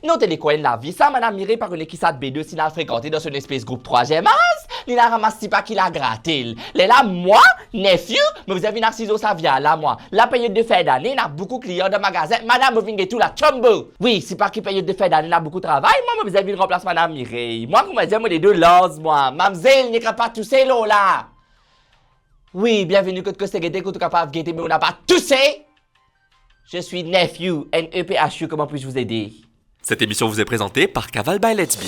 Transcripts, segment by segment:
Non, t'es quoi la vie, ça, madame mirée par une équissade B2 s'il a fréquenté dans une espèce groupe 3e as, il a ramassé pas qu'il a gratté. Les là, moi, nephew, mais vous avez une narciso Savia, là, moi. La période de fin d'année, il a beaucoup de clients de magasin. Madame, vous venez tout la chumbo. Oui, c'est pas qu'il période de fin d'année, il a beaucoup de travail. Moi, vous avez une remplace madame Mireille. Moi, comment dire, moi, les deux lose, moi. Mamzelle, il n'y a pas toussé, là. Oui, bienvenue, que c'est guetté, que tu capable de guetter, mais on n'a pas toussé. Je suis nephew, NEPHU, comment puis-je vous aider? Cette émission vous est présentée par Caval by Let's Be.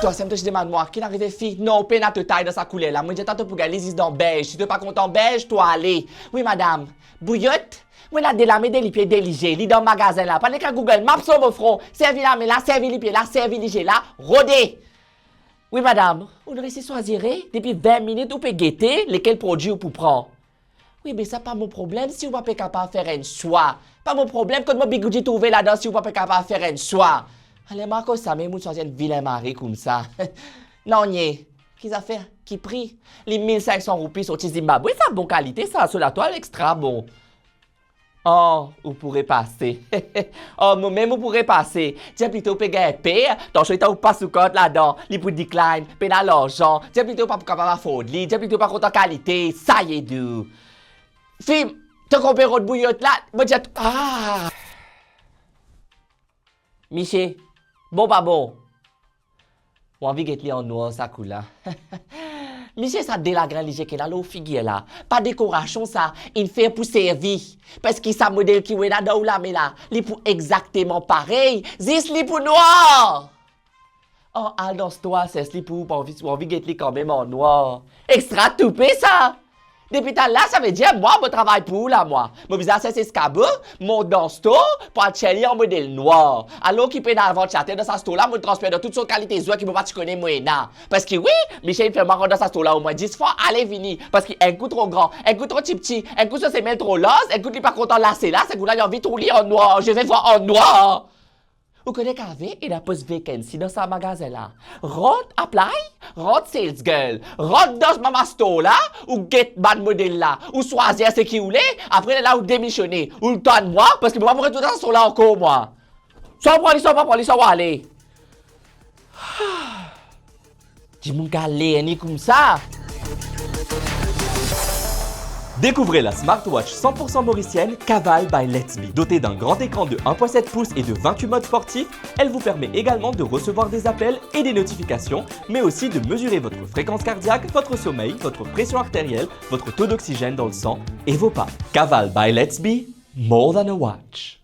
Toi, c'est je demande moi, qui n'arrivait fille? Non, peine à te taille dans sa couleur là. Moi, j'ai tantôt pour gagner les dans beige. Si tu n'es pas content beige, toi, allez. Oui, madame. Bouillotte? Moi, là, délamé des pieds déligés, li dans le magasin là. Pendant qu'à Google Maps sur mon front, servi là, mais là, servi les pieds là, servi les là, rodé. Oui, madame. On aurait essayé choisir depuis 20 minutes, ou peut guetter lesquels produits ou pour prendre. Oui, mais ça pas mon problème si vous pas capable de faire un choix. Pas mon problème quand moi bigoudi trouvé là-dedans si vous pas capable de faire un choix. Allez, Marco, ça même choisir une vilaine marée comme ça. Non, nie. Qu'est-ce a fait? Qui prie? Les 1500 roupies sont Zimbabwe, ça a bonne qualité, ça, sur la toile extra bon. Oh, vous pourrez passer. Oh, moi-même, vous pourrez passer. Tiens plutôt payer paye, ton choix ou pas sous compte là-dedans. Les pour decline, payer l'argent. Tiens plutôt pas pour capable afford, tiens plutôt pas contre qualité. Ça y est, doux. Film, tu compères de bouillotte là, moi j'ai ah. Miché, bon pas bon. Ou envie de en noir ça coule là. Miché ça dès la grande lige qui là l'eau figure là. Pas décoration ça, il fait pour servir parce qu'il sa modèle qui est là dedans là mais là, il pour exactement pareil, zis li pour noir. Oh, al dans toi, c'est li pour envie de quand même en noir. Extra toupé ça. Depuis là, ça veut dire, moi, je travaille pour là, moi. Mon visage, c'est escabeau, mon dans store, pour attirer en modèle noir. Alors qu'il peut avoir chatter dans sa store là, mon transfert de toutes sortes de qualités, qui peut pas te connaître, moi, là. Parce que oui, Michel fait marrer dans sa store là au moins 10 fois, allez, venir. Parce qu'un coup trop grand, un coup trop petit, un coup sur ses mails trop losse, un coup il n'est pas content là, c'est là, c'est que là, il a envie de tout lire en noir. Je vais voir en noir. Vous connaissez qu'avec, il a post vacancy dans sa magasin là. Rentre, apply, rentre sales girl, rentre dans mama store là, ou get bad modèle là, ou choisir ce qui voulait, après là, ou démissionner, ou le temps de moi, parce que moi, je vais tout dans ce là encore, moi. Soit pour aller, soit pas pour aller, soit pour aller. Dis-moi qu'elle est comme ça. Découvrez la smartwatch 100% mauricienne Caval by Let's Be. Dotée d'un grand écran de 1.7 pouces et de 28 modes sportifs, elle vous permet également de recevoir des appels et des notifications, mais aussi de mesurer votre fréquence cardiaque, votre sommeil, votre pression artérielle, votre taux d'oxygène dans le sang et vos pas. Caval by Let's Be, more than a watch.